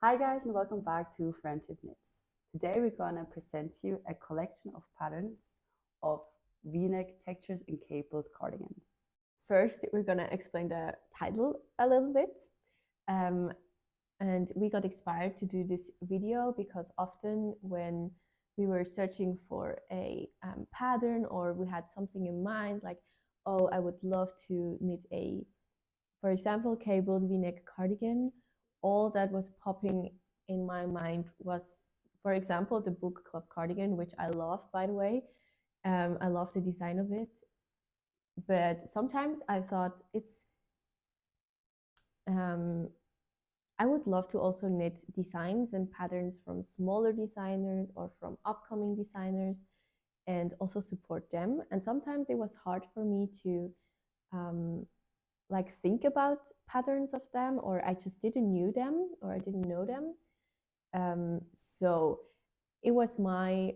Hi guys and welcome back to Friendship Knits. Today we're gonna present you a collection of patterns of V-neck textures and cabled cardigans. First, we're gonna explain the title a little bit. And we got inspired to do this video because often when we were searching for a pattern or we had something in mind, like, oh, I would love to knit a, for example, cabled V-neck cardigan, all that was popping in my mind was, for example, the Book Club cardigan, which I love, by the way. I love the design of it. But sometimes I thought I would love to also knit designs and patterns from smaller designers or from upcoming designers and also support them. And sometimes it was hard for me to think about patterns of them, or I just didn't know them. So it was my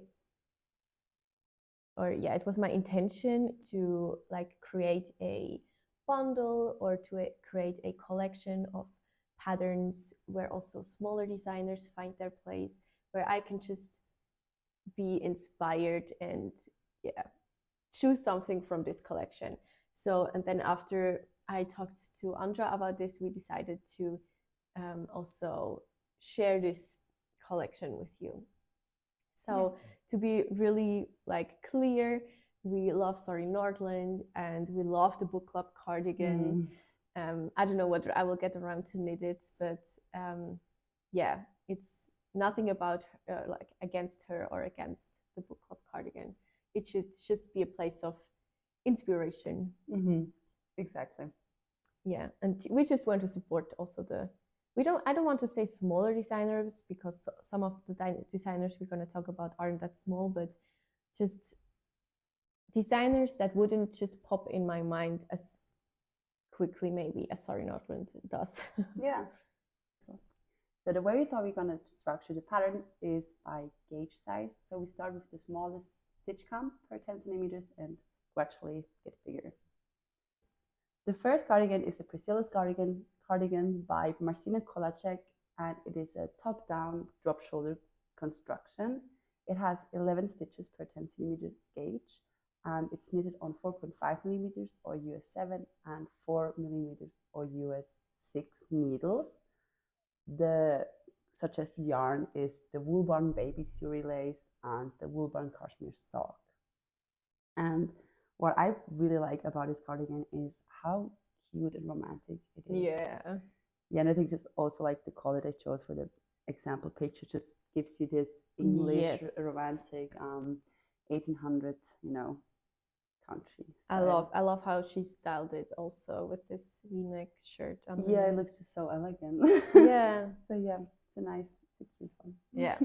intention to create a bundle or to create a collection of patterns where also smaller designers find their place, where I can just be inspired and choose something from this collection. So, and then after I talked to Andra about this, we decided to also share this collection with you. So to be really clear, we love Sorry Nordland and we love the Book Club cardigan. I don't know whether I will get around to knit it, but it's nothing about against her or against the Book Club cardigan. It should just be a place of inspiration. Exactly. Yeah, and we just want to support also I don't want to say smaller designers because some of the designers we're going to talk about aren't that small, but just designers that wouldn't just pop in my mind as quickly maybe as Sorry Nordland does. Yeah. So the way we thought we're going to structure the patterns is by gauge size. So we start with the smallest stitch count per 10 centimeters and gradually get bigger. The first cardigan is the Pricilla's cardigan by Asynia Cardigan, and it is a top-down drop shoulder construction. It has 11 stitches per 10 centimeter gauge, and it's knitted on 4.5 millimeters or US 7 and 4 millimeters or US 6 needles. The suggested yarn is the Wool Barn Baby Suri lace and the Wool Barn Cashmere sock. And what I really like about this cardigan is how cute and romantic it is. Yeah, and I think just also the color they chose for the example picture just gives you this English romantic 1800 country style. I love how she styled it also with this V-neck shirt. Yeah, it looks just so elegant. Yeah. So yeah, it's a cute one. Yeah.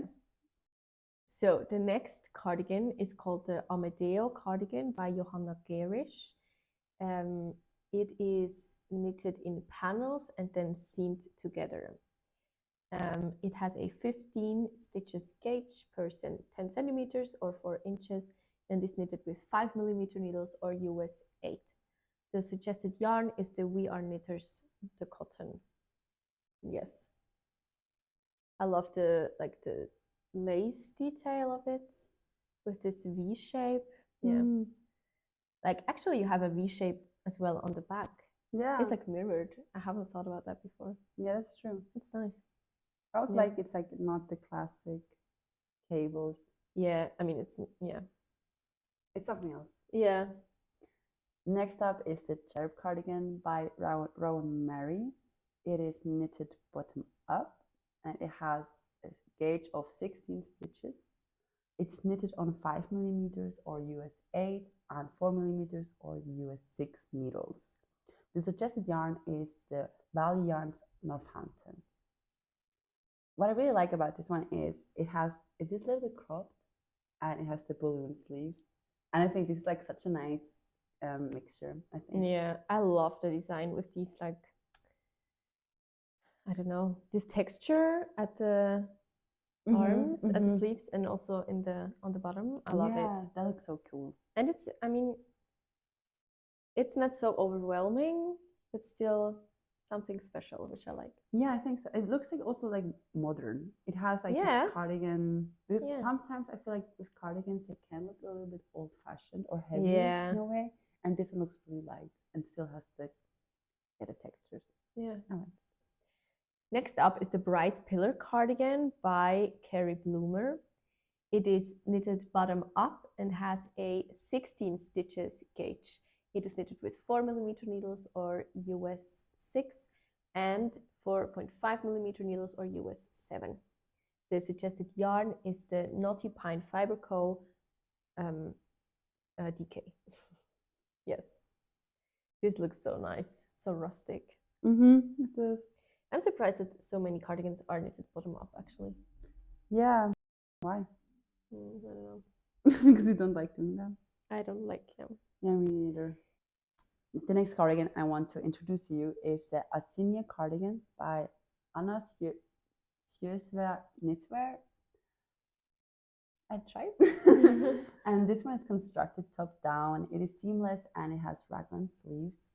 So the next cardigan is called the Amedeo Cardigan by Johanna Gerisch. It is knitted in panels and then seamed together. It has a 15 stitches gauge per 10 centimeters or 4 inches and is knitted with 5 millimeter needles or US 8. The suggested yarn is the We Are Knitters, the cotton. Yes. I love the lace detail of it with this V shape. Yeah. Actually you have a V shape as well on the back. Yeah. It's mirrored. I haven't thought about that before. Yeah, that's true. It's nice. I also it's not the classic cables. Yeah, I mean it's It's something else. Yeah. Next up is the Cherub Cardigan by Rowan Mary. It is knitted bottom up and it has a gauge of 16 stitches. It's knitted on 5 millimeters or US 8 and 4 millimeters or US 6 needles. The suggested yarn is the Valley Yarns Northampton. What I really like about this one is it is a little bit cropped and it has the balloon sleeves. And I think this is such a nice mixture, I think. Yeah, I love the design with these I don't know, this texture at the arms, at the sleeves, and also on the bottom. I love it. That looks so cool. And it's not so overwhelming, but still something special, which I like. Yeah, I think so. It looks like also like modern. It has like Yeah. this cardigan. Because Yeah. sometimes I feel like with cardigans they can look a little bit old-fashioned or heavy Yeah. in a way, and this one looks really light and still has the textures. Yeah. I like. Next up is the Bryce Pillar Cardigan by Carrie Bloomer. It is knitted bottom up and has a 16 stitches gauge. It is knitted with 4mm needles or US 6 and 4.5mm needles or US 7. The suggested yarn is the Knotty Pine Fiber Co. DK. Yes. This looks so nice, so rustic. It does. I'm surprised that so many cardigans are knitted bottom up, actually. Yeah. Why? I don't know. Because you don't like doing that. I don't like them. Yeah, me neither. The next cardigan I want to introduce to you is the Asynia Cardigan by Asynia Knitwear. I tried. And this one is constructed top down. It is seamless and it has raglan sleeves,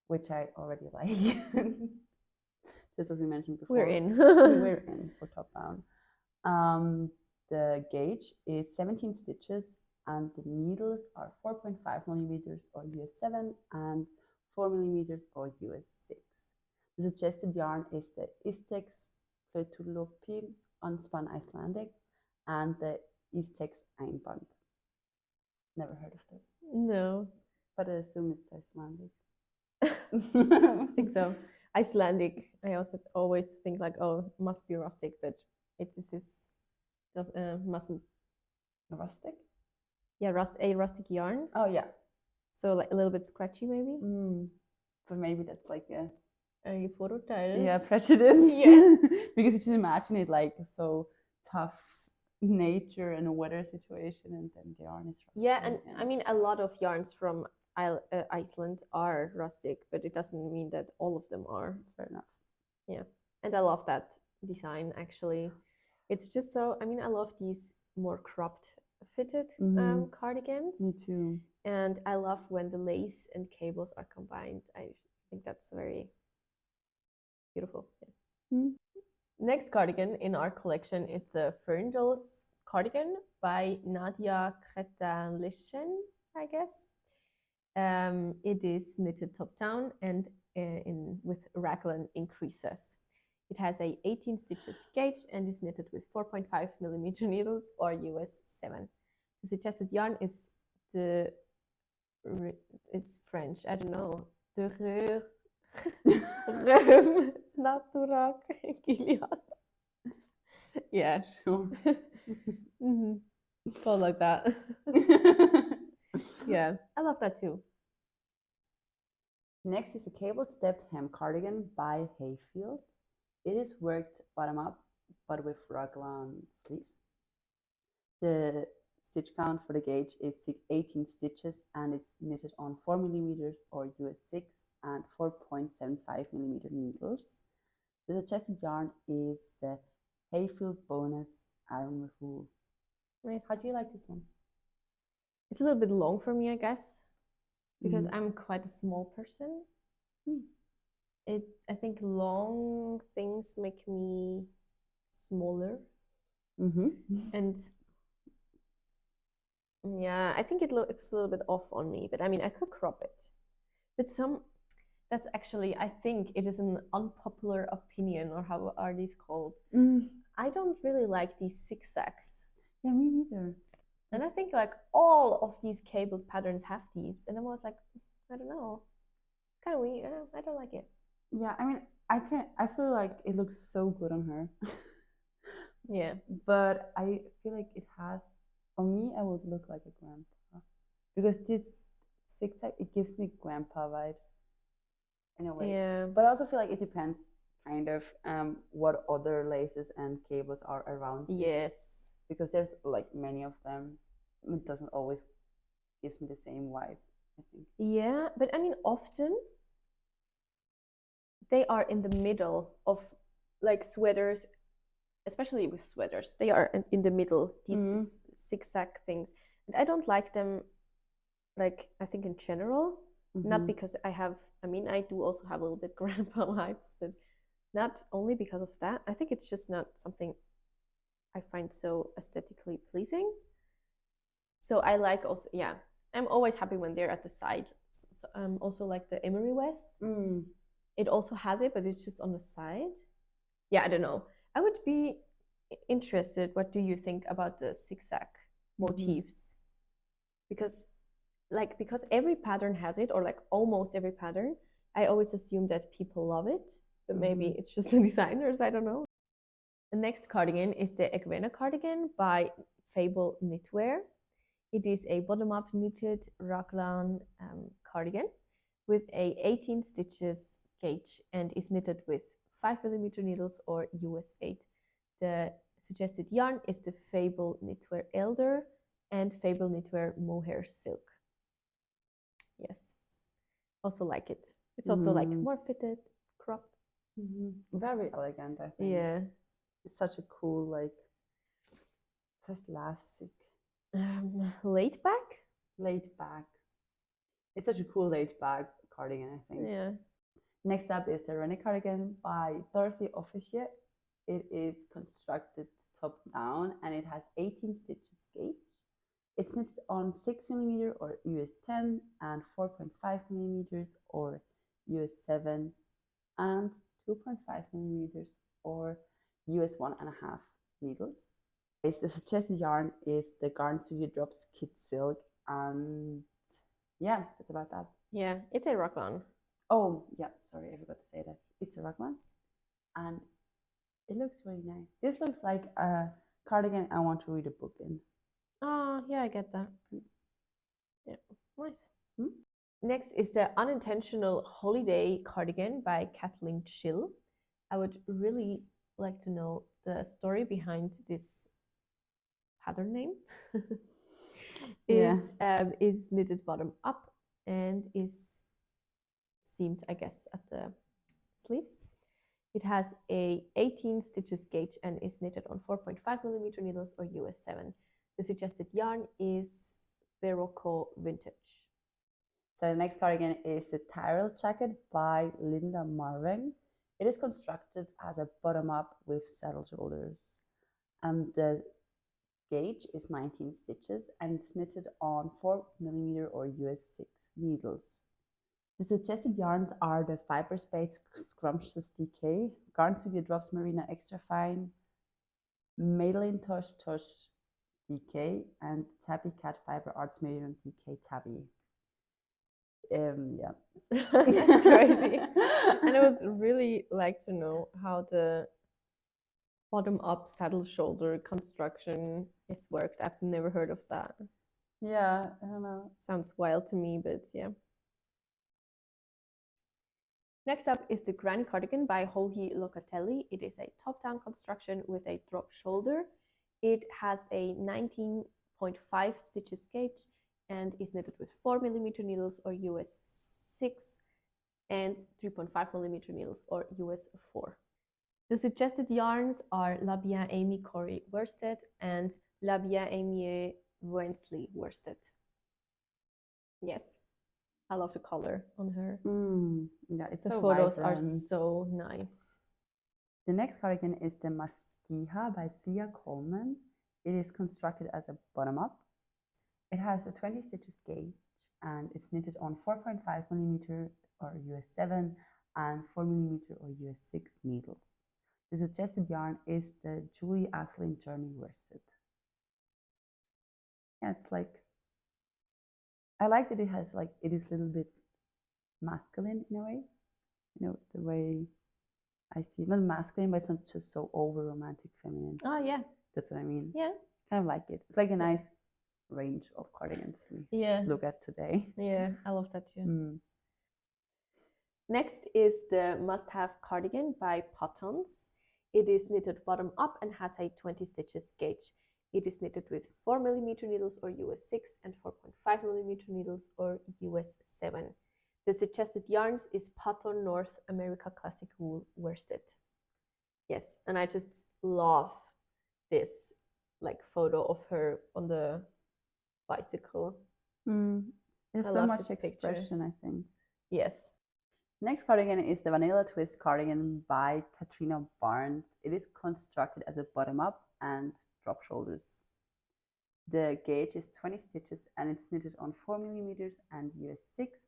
which I already like. Just as we mentioned before. We're in. We're in for top down. The gauge is 17 stitches and the needles are 4.5mm or US 7 and 4mm or US 6. The suggested yarn is the Istex Pletulopi unspun Icelandic and the Istex Einband. Never heard of those. No. But I assume it's Icelandic. I think so. Icelandic, I also always think like, oh, must be rustic, but this is mustn't. Rustic? Yeah, a rustic yarn. Oh yeah. So like a little bit scratchy maybe. But maybe that's like a vorurteile. Yeah, prejudice. Yeah. Because you just imagine it like so tough nature and a weather situation, and then the yarn is rustic. Yeah, and I mean a lot of yarns from Iceland are rustic, but it doesn't mean that all of them are. Fair enough. Yeah, and I love that design actually. It's just so, I mean, I love these more cropped fitted cardigans. Me too. And I love when the lace and cables are combined. I think that's very beautiful. Yeah. Next cardigan in our collection is the Ferdell's cardigan by Nadia Kretalischen, I guess. It is knitted top down and with raglan increases. It has a 18 stitches gauge and is knitted with 4.5mm needles or US 7. The suggested yarn is it's French, I don't know. De Reume Naturac Gilead. Yeah, Sure. It's called like that. Yeah, I love that too. Next is a cabled stepped hem cardigan by Hayfield. It is worked bottom up, but with raglan sleeves. The stitch count for the gauge is 18 stitches and it's knitted on 4mm or US 6 and 4.75mm needles. The suggested yarn is the Hayfield Bonus Aran with wool. Nice. How do you like this one? It's a little bit long for me, I guess, because I'm quite a small person. I think long things make me smaller. And yeah, I think it looks a little bit off on me, but I mean, I could crop it. But that's actually, I think it is an unpopular opinion, or how are these called? I don't really like these zigzags. Yeah, me neither. And I think like all of these cabled patterns have these, and I was like, I don't know, it's kind of weird. I don't like it. Yeah, I mean, I feel like it looks so good on her. Yeah. But I feel like it has, for me, I would look like a grandpa. Because this zigzag, it gives me grandpa vibes in a way. Yeah. But I also feel like it depends kind of what other laces and cables are around this. Yes. Because there's like many of them. It doesn't always gives me the same vibe, I think. Yeah, but I mean, often they are in the middle of like sweaters, especially with sweaters. They are in the middle, these zigzag things. And I don't like them, like, I think in general. Not because I do also have a little bit grandpa vibes, but not only because of that. I think it's just not something I find so aesthetically pleasing. So I like also, I'm always happy when they're at the side. So, also like the Emery West. It also has it, but it's just on the side. Yeah, I don't know. I would be interested, what do you think about the zigzag motifs? Because every pattern has it, or like almost every pattern, I always assume that people love it, but maybe it's just the designers, I don't know. The next cardigan is the Egwene Cardigan by Fable Knitwear. It is a bottom-up knitted raglan cardigan with a 18 stitches gauge and is knitted with 5mm needles or US 8. The suggested yarn is the Fable Knitwear Elder and Fable Knitwear Mohair Silk. Yes, also like it. It's also like more fitted, cropped. Very elegant, I think. Yeah. It's such a cool, like, just classic. Laid back? Laid back. It's such a cool laid back cardigan, I think. Yeah. Next up is the Renée Cardigan by Dorothy Officier. It is constructed top down and it has 18 stitches gauge. It's knitted on 6mm or US 10 and 4.5mm or US 7 and 2.5mm or US 1.5 needles. The suggested yarn is the Garn Studio Drops Kid Silk, and yeah, that's about that. Yeah, it's a raglan. Oh, yeah, sorry, I forgot to say that. It's a raglan, and it looks really nice. This looks like a cardigan I want to read a book in. Oh, yeah, I get that. Yeah, nice. Next is the Unintentional Holiday Cardigan by Kathleen Schill. I would really like to know the story behind this pattern name. It is knitted bottom up and is seamed, I guess, at the sleeves. It has a 18 stitches gauge and is knitted on 4.5mm needles or US 7. The suggested yarn is Berroco Vintage. So the next cardigan is the Tyrol Jacket by Linda Marveng. It is constructed as a bottom-up with saddle shoulders. The gauge is 19 stitches and it's knitted on 4mm or US 6 needles. The suggested yarns are the Fiber Space Scrumptious DK, Garn Studio Drops Merino Extra Fine, Madeline Tosh Tosh DK, and Tabby Cat Fiber Arts Merino DK Tabby. Yeah. That's crazy. And I would really like to know how the bottom-up saddle shoulder construction is worked. I've never heard of that. Yeah, I don't know. Sounds wild to me, but yeah. Next up is the Granny Cardigan by Joji Locatelli. It is a top-down construction with a drop shoulder. It has a 19.5 stitches gauge and is knitted with 4mm needles or US 6 and 3.5mm needles or US 4. The suggested yarns are Labia Amy Corey worsted and Labia Amy Wensley worsted. Yes, I love the color on her. Yeah, it's the so photos vibrant. are so nice. The next cardigan is the Mastiha by Thea Coleman. It is constructed as a bottom-up. It has a 20 stitches gauge and it's knitted on 4.5mm or US 7 and 4mm or US 6 needles. The suggested yarn is the Julie Aslin Journey worsted. Yeah, it's like, I like that it has like, it is a little bit masculine in a way. You know, the way I see it. Not masculine, but it's not just so over romantic feminine. Oh, yeah. That's what I mean. Yeah. Kind of like it. It's like a nice range of cardigans we look at today. Yeah, I love that too. Next is the Must Have Cardigan by Pottons. It is knitted bottom up and has a 20 stitches gauge. It is knitted with 4mm needles or US 6 and 4.5mm needles or US 7. The suggested yarns is Potton North America Classic Wool worsted. Yes, and I just love this like photo of her on the bicycle. There's I so love much this picture. expression, I think. Yes. Next cardigan is the Vanilla Twist Cardigan by Katrina Barnes. It is constructed as a bottom-up and drop shoulders. The gauge is 20 stitches and it's knitted on 4 millimeters and US 6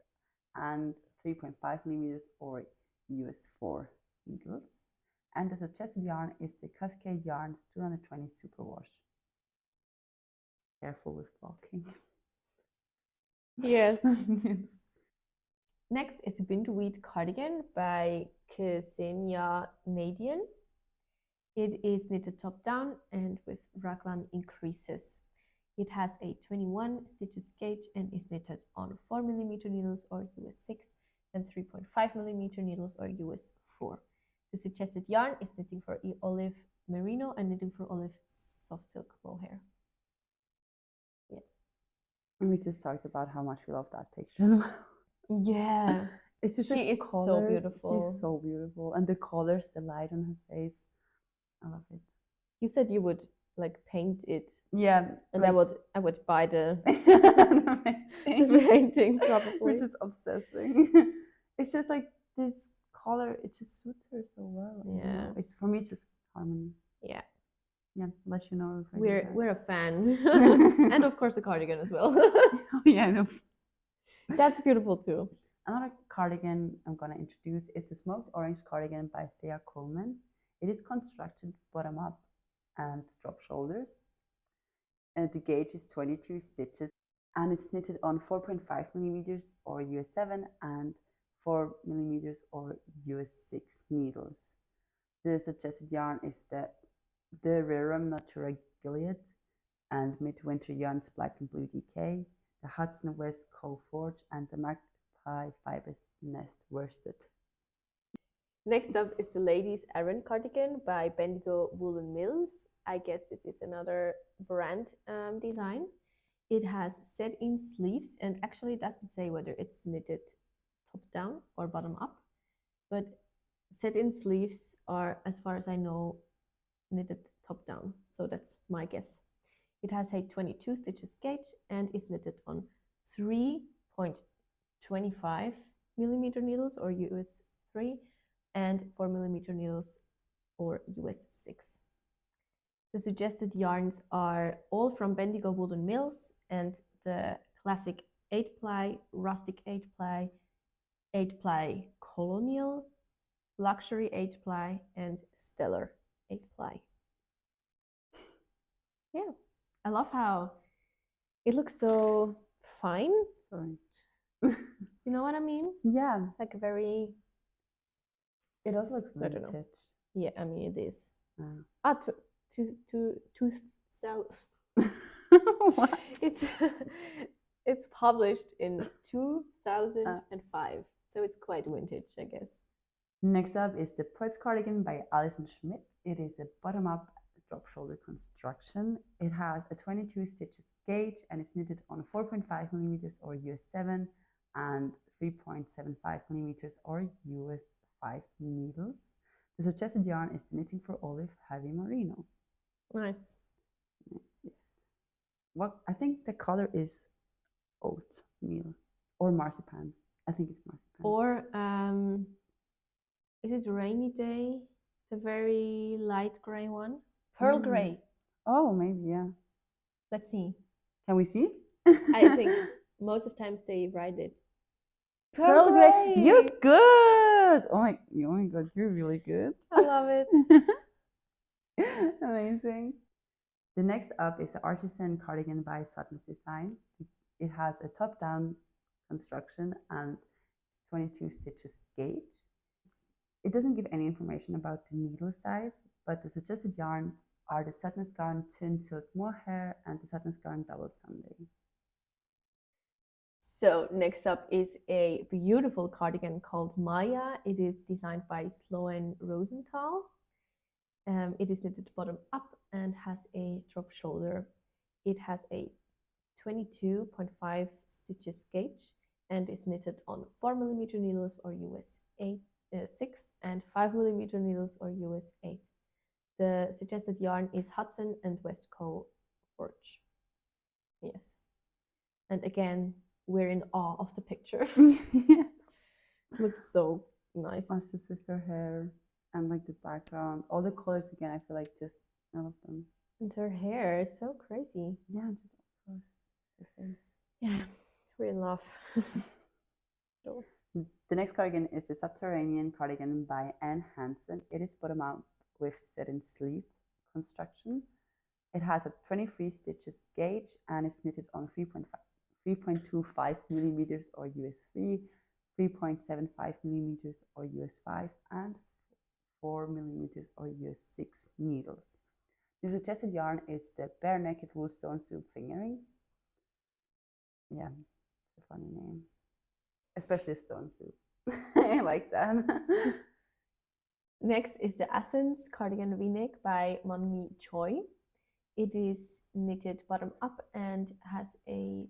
and 3.5 millimeters or US 4 needles. And the suggested yarn is the Cascade Yarns 220 Superwash. Careful with blocking. Yes. Yes. Next is the Bindweed Cardigan by Asynia Cardigan. It is knitted top down and with raglan increases. It has a 21 stitches gauge and is knitted on 4 millimeter needles or US 6 and 3.5 millimeter needles or US 4. The suggested yarn is knitting for olive merino and knitting for olive soft silk mohair. Yeah. We just talked about how much we love that picture as well. Yeah. It's just She is so beautiful. She's so beautiful. And the colors, the light on her face. I love it. You said you would like paint it. Yeah. And like, I would buy the the painting probably. We're just obsessing. It's just like this color, it just suits her so well. Yeah. It's for me it's just harmony. Yeah. Yeah, let you know if we're a fan. And of course a cardigan as well. Oh yeah, no. That's beautiful too. Another cardigan I'm gonna introduce is the Smoked Orange Cardigan by Thea Coleman. It is constructed bottom up and drop shoulders. And the gauge is 22 stitches and it's knitted on 4.5 millimeters or US 7 and 4 millimeters or US 6 needles. The suggested yarn is the Rerum Natura Gilead and Midwinter Yarns Black and Blue DK, the Hudson West Co Forge, and the Magpie Fibers Nest Worsted. Next up is the Ladies Aran Cardigan by Bendigo Woolen Mills. I guess this is another brand design. It has set-in sleeves and actually it doesn't say whether it's knitted top down or bottom up, but set-in sleeves are, as far as I know, knitted top down, so that's my guess. It has a 22 stitches gauge and is knitted on 3.25 millimeter needles or US 3 and 4 millimeter needles or US 6. The suggested yarns are all from Bendigo Woolen Mills and the classic 8-ply, rustic 8-ply, 8-ply colonial, luxury 8-ply, and stellar 8-ply. Yeah, I love how it looks so fine. Sorry. You know what I mean? Yeah. Like a very... It also looks I don't know. vintage. Yeah, I mean it is. What? It's published in 2005, so it's quite vintage, I guess. Next up is the Poets Cardigan by Alison Schmidt. It is a bottom-up drop shoulder construction. It has a 22 stitches gauge and is knitted on 4.5 millimeters or US 7 and 3.75 millimeters or US 5 needles. The suggested yarn is the Knitting for Olive Heavy Merino. Nice. Yes. What I think the color is oatmeal or marzipan. I think it's marzipan. Or is it Rainy Day? The very light gray one? Pearl gray. Oh, maybe, yeah. Let's see. Can we see? I think most of the times they write it. Pearl gray. You're good. Oh my god, you're really good. I love it. Amazing. The next up is the Artisane Cardigan by Sutton's Design. It has a top-down construction and 22 stitches gauge. It doesn't give any information about the needle size, but the suggested yarns are the Sutton's Garn Twin Silk Mohair and the Sutton's Garn Double Sunday. So next up is a beautiful cardigan called Maya. It is designed by Sloan Rosenthal. It is knitted bottom up and has a drop shoulder. It has a 22.5 stitches gauge and is knitted on 4 millimeter needles or US 6 and 5 millimeter needles or US 8. The suggested yarn is Hudson and West Co Forge. Yes. And again, we're in awe of the picture. Yes. Looks so nice. That's just with her hair and like the background. All the colors again, I feel like just all of them. And her hair is so crazy. Yeah, just also her face. Yeah, we're in love. The next cardigan is the Subterranean Cardigan by Anne Hansen. It is bottom up with set-in sleeve construction. It has a 23 stitches gauge and is knitted on 3.25 millimeters or US 3, 3.75 millimeters or US 5, and 4 millimeters or US 6 needles. The suggested yarn is the Bare Naked Wool Stone Soup Fingering. Yeah, it's a funny name. Especially Stone Soup. I like that. Next is the Athens Cardigan Vneck by Manmi Choi. It is knitted bottom up and has a,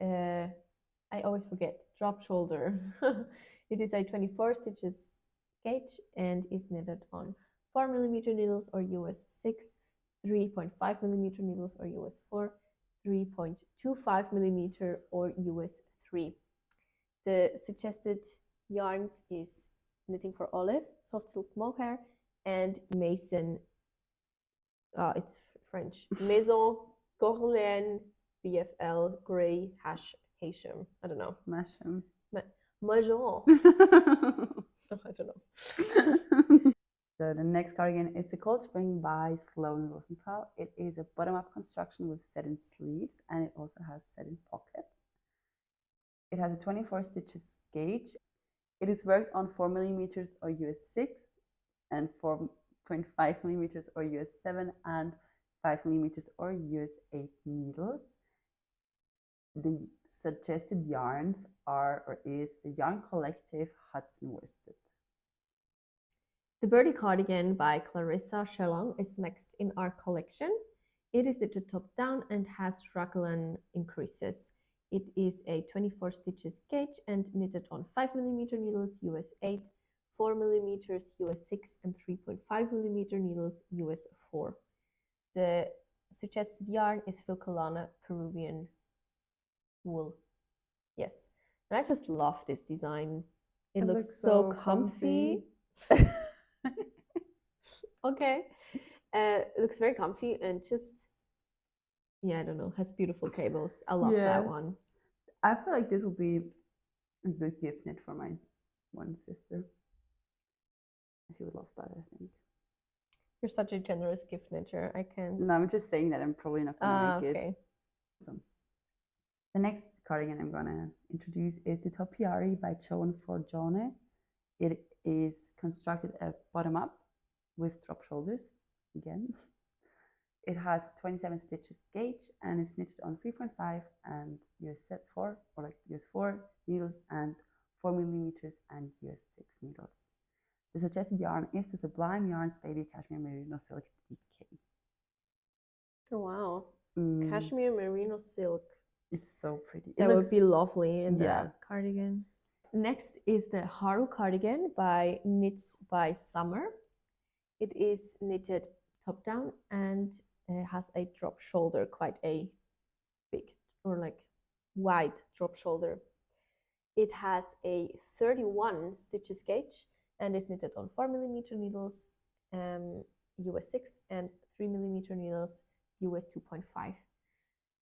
I always forget, drop shoulder. It is a 24 stitches gauge and is knitted on 4 millimeter needles or US 6, 3.5 millimeter needles or US 4, 3.25 millimeter or US 3. The suggested yarns is Knitting for Olive, Soft Silk Mohair, and Mason, it's French, Maison Gorlaine BFL Grey Hasham. I don't know. Masham. Majon. I don't know. So the next cardigan is the Cold Spring by Sloane Rosenthal. It is a bottom-up construction with set-in sleeves, and it also has set-in pockets. It has a 24 stitches gauge. It is worked on 4 millimeters or US 6 and 4.5 millimeters or US 7 and 5 millimeters or US 8 needles. The suggested yarns are or is the Yarn Collective Hudson Worsted. The Birdie Cardigan by Clarissa Shalom is next in our collection. It is knitted top down and has raglan increases. It is a 24 stitches gauge and knitted on 5 millimeter needles US 8, 4 millimeters US 6, and 3.5 millimeter needles US 4. The suggested yarn is Filcolana Peruvian wool. Yes, and I just love this design. It looks so comfy. Okay, it looks very comfy and just, yeah, I don't know, has beautiful cables. I love that one. I feel like this will be a good gift knit for my one sister. She would love that, I think. You're such a generous gift knitter. I can't. No, I'm just saying that I'm probably not going to make it. Okay. The next cardigan I'm going to introduce is the Topiary by Joan Forgione. It is constructed a bottom up with drop shoulders again. It has 27 stitches gauge and is knitted on 3.5 and US 4 or like US 4 needles and 4 millimeters and US 6 needles. The suggested yarn is the Sublime Yarns Baby Cashmere Merino Silk DK. Oh wow, cashmere merino silk. It's so pretty. That would be lovely in that cardigan. Next is the Haru Cardigan by Knits by Summer. It is knitted top down and has a drop shoulder, quite a big or like wide drop shoulder. It has a 31 stitches gauge and is knitted on 4 millimeter needles US 6 and 3 millimeter needles US 2.5.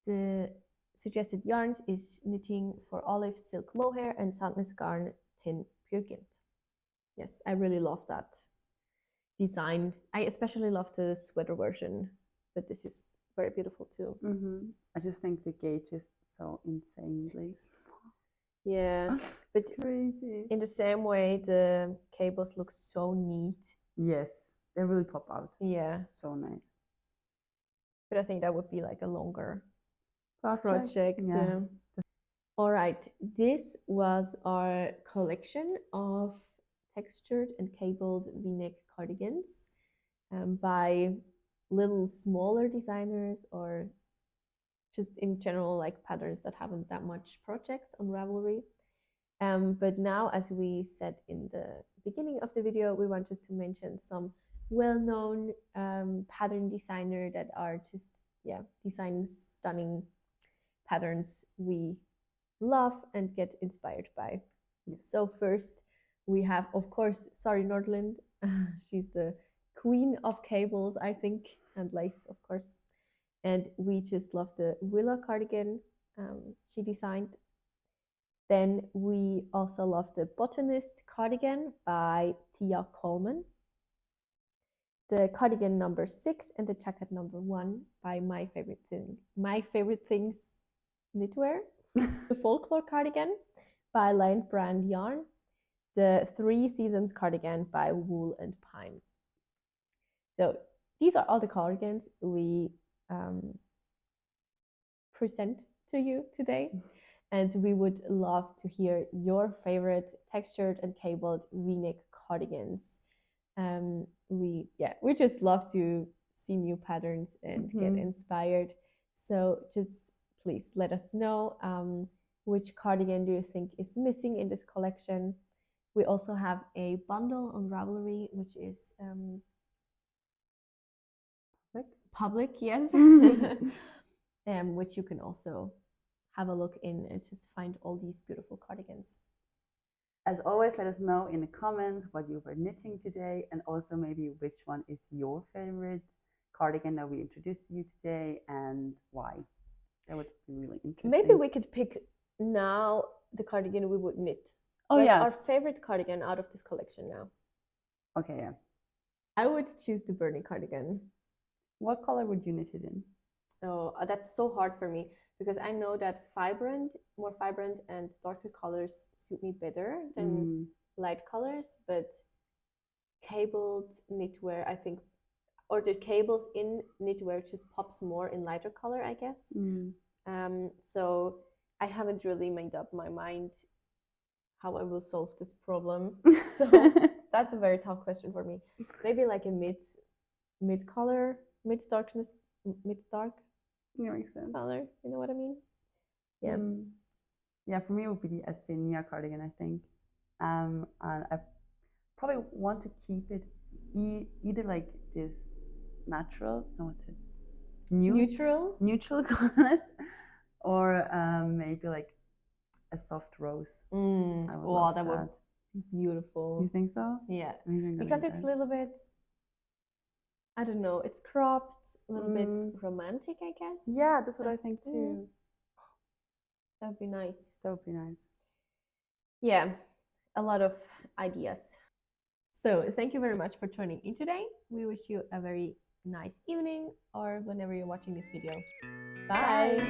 The suggested yarns is Knitting for Olive Silk Mohair and Sandnes Garn Tin Pure Gint. Yes, I really love that design. I especially love the sweater version, but this is very beautiful too. I just think the gauge is so insanely small. Yeah, but crazy. In the same way, the cables look so neat. Yes, they really pop out. Yeah, so nice. But I think that would be like a longer project. Yeah. All right, this was our collection of textured and cabled V-neck cardigans by little smaller designers or just in general like patterns that haven't that much projects on Ravelry. But now, as we said in the beginning of the video, we want just to mention some well-known pattern designer that are just designing stunning patterns we love and get inspired by. So first we have, of course, Sari Nordland. She's the queen of cables, I think, and lace, of course. And we just love the Willa cardigan she designed. Then we also love the Botanist Cardigan by Tia Coleman. The cardigan number 6 and the jacket number 1 by My Favorite Things Knitwear. The Folklore Cardigan by Land Brand Yarn. The 3 Seasons Cardigan by Wool and Pine. So these are all the cardigans we present to you today. And we would love to hear your favorite textured and cabled V-neck cardigans. We just love to see new patterns and get inspired. So just please let us know which cardigan do you think is missing in this collection. We also have a bundle on Ravelry, which is public, yes, which you can also have a look in and just find all these beautiful cardigans. As always, let us know in the comments what you were knitting today, and also maybe which one is your favorite cardigan that we introduced to you today and why. That would be really interesting. Maybe we could pick now the cardigan we would knit. Oh, yeah. Our favorite cardigan out of this collection now. Okay, yeah. I would choose the Burnie cardigan. What color would you knit it in? Oh, that's so hard for me because I know that more vibrant and darker colors suit me better than light colors, but cabled knitwear, I think, or the cables in knitwear just pops more in lighter color, I guess. So I haven't really made up my mind how I will solve this problem. So that's a very tough question for me. Maybe like a mid color, mid dark. That makes sense. Color, you know what I mean? Yeah. Yeah, for me it would be the Asynia Cardigan, I think. And I probably want to keep it either like this natural, no, what's it? Neutral color, or maybe like a soft rose. Wow, that would be beautiful. You think so? Yeah, because it's a little bit, I don't know, it's cropped, a little bit romantic, I guess. Yeah, that's what I think too. That would be nice. That would be nice. Yeah, a lot of ideas. So thank you very much for joining in today. We wish you a very nice evening or whenever you're watching this video. Bye.